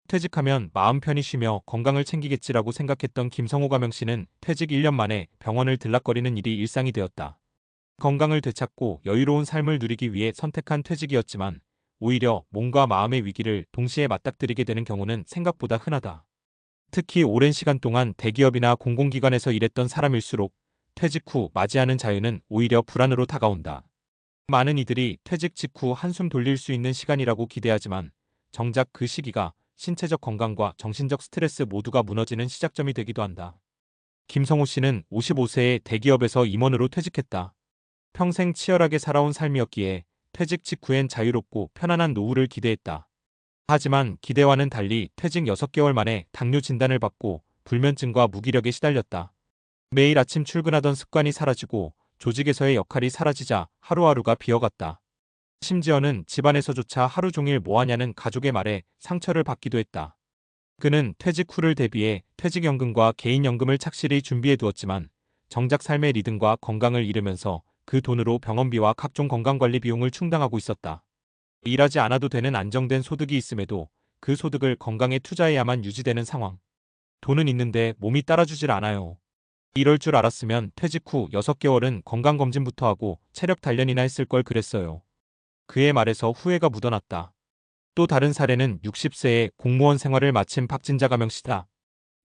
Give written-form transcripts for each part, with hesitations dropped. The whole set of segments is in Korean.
퇴직하면 마음 편히 쉬며 건강을 챙기겠지라고 생각했던 김성호 가명씨는 퇴직 1년 만에 병원을 들락거리는 일이 일상이 되었다. 건강을 되찾고 여유로운 삶을 누리기 위해 선택한 퇴직이었지만 오히려 몸과 마음의 위기를 동시에 맞닥뜨리게 되는 경우는 생각보다 흔하다. 특히 오랜 시간 동안 대기업이나 공공기관에서 일했던 사람일수록 퇴직 후 맞이하는 자유는 오히려 불안으로 다가온다. 많은 이들이 퇴직 직후 한숨 돌릴 수 있는 시간이라고 기대하지만 정작 그 시기가 신체적 건강과 정신적 스트레스 모두가 무너지는 시작점이 되기도 한다. 김성호 씨는 55세에 대기업에서 임원으로 퇴직했다. 평생 치열하게 살아온 삶이었기에 퇴직 직후엔 자유롭고 편안한 노후를 기대했다. 하지만 기대와는 달리 퇴직 6개월 만에 당뇨 진단을 받고 불면증과 무기력에 시달렸다. 매일 아침 출근하던 습관이 사라지고 조직에서의 역할이 사라지자 하루하루가 비어갔다. 심지어는 집안에서조차 하루 종일 뭐하냐는 가족의 말에 상처를 받기도 했다. 그는 퇴직 후를 대비해 퇴직연금과 개인연금을 착실히 준비해 두었지만 정작 삶의 리듬과 건강을 잃으면서 그 돈으로 병원비와 각종 건강관리 비용을 충당하고 있었다. 일하지 않아도 되는 안정된 소득이 있음에도 그 소득을 건강에 투자해야만 유지되는 상황. 돈은 있는데 몸이 따라주질 않아요. 이럴 줄 알았으면 퇴직 후 6개월은 건강검진부터 하고 체력 단련이나 했을 걸 그랬어요. 그의 말에서 후회가 묻어났다. 또 다른 사례는 60세에 공무원 생활을 마친 박진자 가명씨다.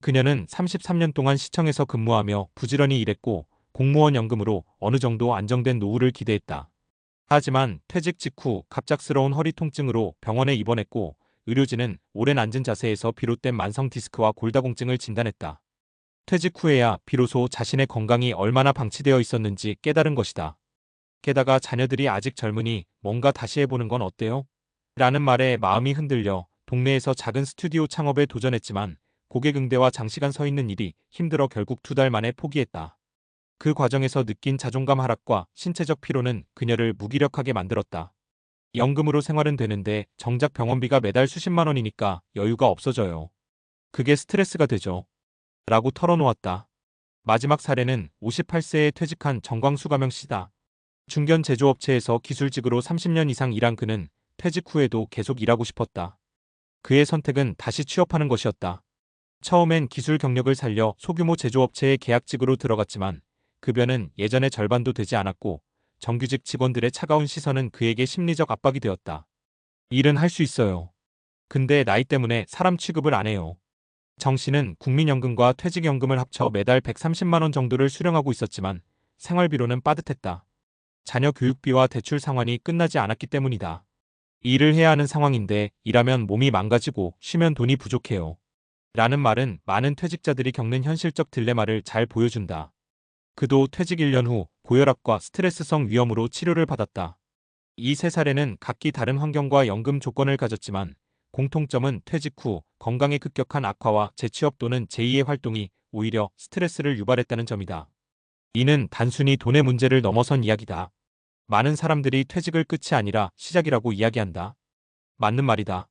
그녀는 33년 동안 시청에서 근무하며 부지런히 일했고 공무원 연금으로 어느 정도 안정된 노후를 기대했다. 하지만 퇴직 직후 갑작스러운 허리 통증으로 병원에 입원했고 의료진은 오랜 앉은 자세에서 비롯된 만성 디스크와 골다공증을 진단했다. 퇴직 후에야 비로소 자신의 건강이 얼마나 방치되어 있었는지 깨달은 것이다. 게다가 자녀들이 아직 젊으니 뭔가 다시 해보는 건 어때요? 라는 말에 마음이 흔들려 동네에서 작은 스튜디오 창업에 도전했지만 고객 응대와 장시간 서 있는 일이 힘들어 결국 2달 만에 포기했다. 그 과정에서 느낀 자존감 하락과 신체적 피로는 그녀를 무기력하게 만들었다. 연금으로 생활은 되는데 정작 병원비가 매달 수십만 원이니까 여유가 없어져요. 그게 스트레스가 되죠. 라고 털어놓았다. 마지막 사례는 58세에 퇴직한 정광수 가명씨다. 중견 제조업체에서 기술직으로 30년 이상 일한 그는 퇴직 후에도 계속 일하고 싶었다. 그의 선택은 다시 취업하는 것이었다. 처음엔 기술 경력을 살려 소규모 제조업체에 계약직으로 들어갔지만 급여는 예전의 절반도 되지 않았고 정규직 직원들의 차가운 시선은 그에게 심리적 압박이 되었다. 일은 할 수 있어요. 근데 나이 때문에 사람 취급을 안 해요. 정 씨는 국민연금과 퇴직연금을 합쳐 매달 130만 원 정도를 수령하고 있었지만 생활비로는 빠듯했다. 자녀 교육비와 대출 상환이 끝나지 않았기 때문이다. 일을 해야 하는 상황인데 일하면 몸이 망가지고 쉬면 돈이 부족해요. 라는 말은 많은 퇴직자들이 겪는 현실적 딜레마를 잘 보여준다. 그도 퇴직 1년 후 고혈압과 스트레스성 위염으로 치료를 받았다. 이 세 사례는 각기 다른 환경과 연금 조건을 가졌지만 공통점은 퇴직 후 건강의 급격한 악화와 재취업 또는 제2의 활동이 오히려 스트레스를 유발했다는 점이다. 이는 단순히 돈의 문제를 넘어선 이야기다. 많은 사람들이 퇴직을 끝이 아니라 시작이라고 이야기한다. 맞는 말이다.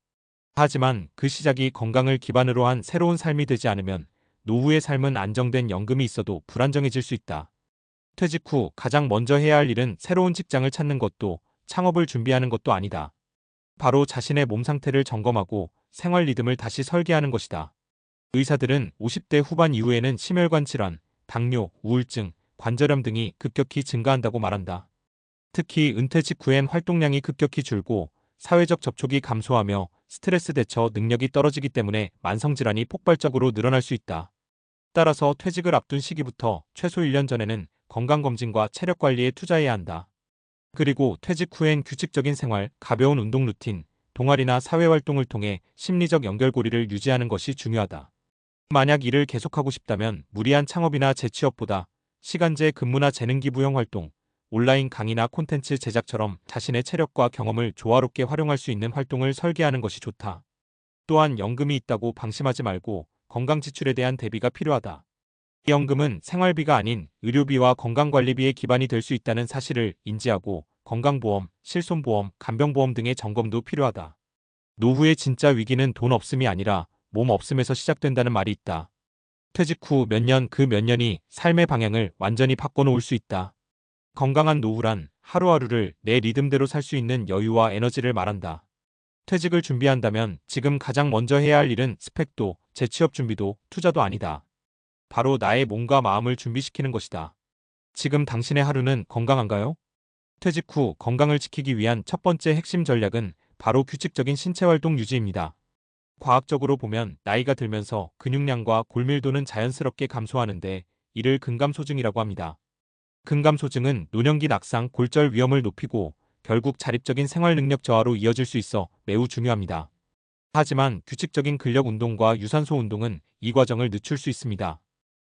하지만 그 시작이 건강을 기반으로 한 새로운 삶이 되지 않으면 노후의 삶은 안정된 연금이 있어도 불안정해질 수 있다. 퇴직 후 가장 먼저 해야 할 일은 새로운 직장을 찾는 것도 창업을 준비하는 것도 아니다. 바로 자신의 몸 상태를 점검하고 생활 리듬을 다시 설계하는 것이다. 의사들은 50대 후반 이후에는 심혈관 질환, 당뇨, 우울증, 관절염 등이 급격히 증가한다고 말한다. 특히 은퇴 직후엔 활동량이 급격히 줄고 사회적 접촉이 감소하며 스트레스 대처 능력이 떨어지기 때문에 만성질환이 폭발적으로 늘어날 수 있다. 따라서 퇴직을 앞둔 시기부터 최소 1년 전에는 건강검진과 체력관리에 투자해야 한다. 그리고 퇴직 후엔 규칙적인 생활, 가벼운 운동 루틴, 동아리나 사회활동을 통해 심리적 연결고리를 유지하는 것이 중요하다. 만약 일을 계속하고 싶다면 무리한 창업이나 재취업보다 시간제 근무나 재능기부형 활동, 온라인 강의나 콘텐츠 제작처럼 자신의 체력과 경험을 조화롭게 활용할 수 있는 활동을 설계하는 것이 좋다. 또한 연금이 있다고 방심하지 말고 건강 지출에 대한 대비가 필요하다. 이 연금은 생활비가 아닌 의료비와 건강관리비의 기반이 될 수 있다는 사실을 인지하고 건강보험, 실손보험, 간병보험 등의 점검도 필요하다. 노후의 진짜 위기는 돈 없음이 아니라 몸 없음에서 시작된다는 말이 있다. 퇴직 후 몇 년 그 몇 년이 삶의 방향을 완전히 바꿔놓을 수 있다. 건강한 노후란 하루하루를 내 리듬대로 살 수 있는 여유와 에너지를 말한다. 퇴직을 준비한다면 지금 가장 먼저 해야 할 일은 스펙도, 재취업 준비도, 투자도 아니다. 바로 나의 몸과 마음을 준비시키는 것이다. 지금 당신의 하루는 건강한가요? 퇴직 후 건강을 지키기 위한 첫 번째 핵심 전략은 바로 규칙적인 신체활동 유지입니다. 과학적으로 보면 나이가 들면서 근육량과 골밀도는 자연스럽게 감소하는데 이를 근감소증이라고 합니다. 근감소증은 노년기 낙상, 골절 위험을 높이고 결국 자립적인 생활 능력 저하로 이어질 수 있어 매우 중요합니다. 하지만 규칙적인 근력 운동과 유산소 운동은 이 과정을 늦출 수 있습니다.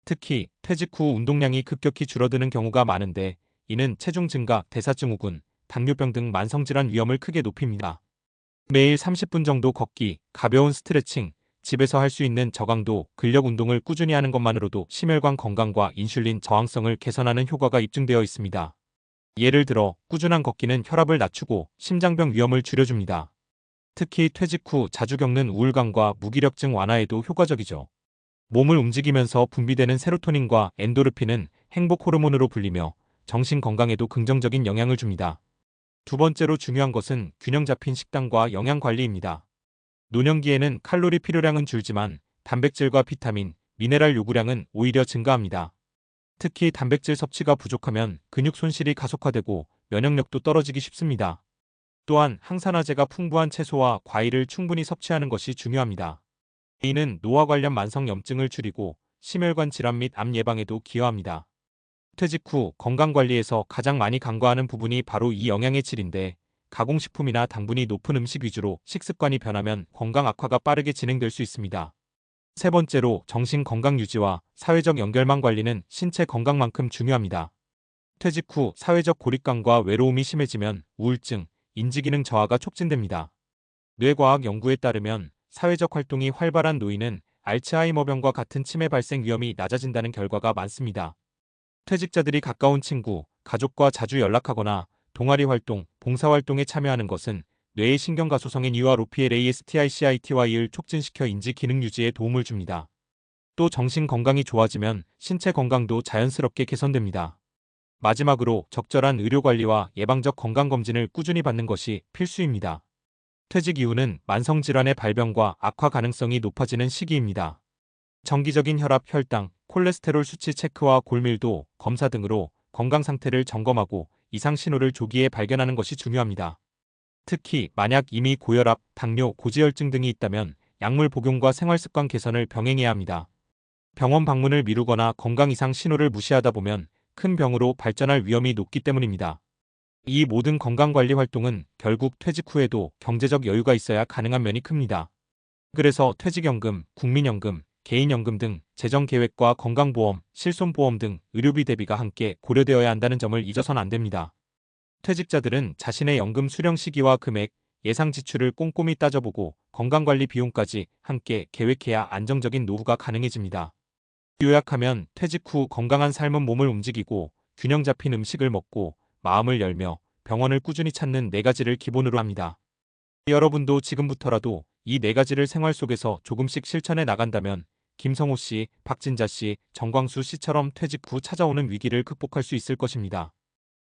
특히 퇴직 후 운동량이 급격히 줄어드는 경우가 많은데 이는 체중 증가, 대사증후군, 당뇨병 등 만성질환 위험을 크게 높입니다. 매일 30분 정도 걷기, 가벼운 스트레칭, 집에서 할 수 있는 저강도 근력 운동을 꾸준히 하는 것만으로도 심혈관 건강과 인슐린 저항성을 개선하는 효과가 입증되어 있습니다. 예를 들어 꾸준한 걷기는 혈압을 낮추고 심장병 위험을 줄여줍니다. 특히 퇴직 후 자주 겪는 우울감과 무기력증 완화에도 효과적이죠. 몸을 움직이면서 분비되는 세로토닌과 엔도르핀은 행복 호르몬으로 불리며 정신 건강에도 긍정적인 영향을 줍니다. 두 번째로 중요한 것은 균형 잡힌 식단과 영양 관리입니다. 노년기에는 칼로리 필요량은 줄지만 단백질과 비타민, 미네랄 요구량은 오히려 증가합니다. 특히 단백질 섭취가 부족하면 근육 손실이 가속화되고 면역력도 떨어지기 쉽습니다. 또한 항산화제가 풍부한 채소와 과일을 충분히 섭취하는 것이 중요합니다. 이는 노화 관련 만성 염증을 줄이고 심혈관 질환 및 암 예방에도 기여합니다. 퇴직 후 건강관리에서 가장 많이 간과하는 부분이 바로 이 영양의 질인데 가공식품이나 당분이 높은 음식 위주로 식습관이 변하면 건강 악화가 빠르게 진행될 수 있습니다. 세 번째로 정신 건강 유지와 사회적 연결망 관리는 신체 건강만큼 중요합니다. 퇴직 후 사회적 고립감과 외로움이 심해지면 우울증, 인지기능 저하가 촉진됩니다. 뇌과학 연구에 따르면 사회적 활동이 활발한 노인은 알츠하이머병과 같은 치매 발생 위험이 낮아진다는 결과가 많습니다. 퇴직자들이 가까운 친구, 가족과 자주 연락하거나 동아리 활동, 봉사활동에 참여하는 것은 뇌의 신경가소성인 UROPLASTICITY를 촉진시켜 인지 기능 유지에 도움을 줍니다. 또 정신 건강이 좋아지면 신체 건강도 자연스럽게 개선됩니다. 마지막으로 적절한 의료관리와 예방적 건강검진을 꾸준히 받는 것이 필수입니다. 퇴직 이후는 만성질환의 발병과 악화 가능성이 높아지는 시기입니다. 정기적인 혈압, 혈당, 콜레스테롤 수치 체크와 골밀도 검사 등으로 건강 상태를 점검하고 이상 신호를 조기에 발견하는 것이 중요합니다. 특히 만약 이미 고혈압, 당뇨, 고지혈증 등이 있다면 약물 복용과 생활습관 개선을 병행해야 합니다. 병원 방문을 미루거나 건강 이상 신호를 무시하다 보면 큰 병으로 발전할 위험이 높기 때문입니다. 이 모든 건강관리 활동은 결국 퇴직 후에도 경제적 여유가 있어야 가능한 면이 큽니다. 그래서 퇴직연금, 국민연금, 개인연금 등 재정계획과 건강보험, 실손보험 등 의료비 대비가 함께 고려되어야 한다는 점을 잊어선 안 됩니다. 퇴직자들은 자신의 연금 수령 시기와 금액, 예상 지출을 꼼꼼히 따져보고 건강관리 비용까지 함께 계획해야 안정적인 노후가 가능해집니다. 요약하면 퇴직 후 건강한 삶은 몸을 움직이고 균형 잡힌 음식을 먹고 마음을 열며 병원을 꾸준히 찾는 네 가지를 기본으로 합니다. 여러분도 지금부터라도 이 네 가지를 생활 속에서 조금씩 실천해 나간다면 김성호 씨, 박진자 씨, 정광수 씨처럼 퇴직 후 찾아오는 위기를 극복할 수 있을 것입니다.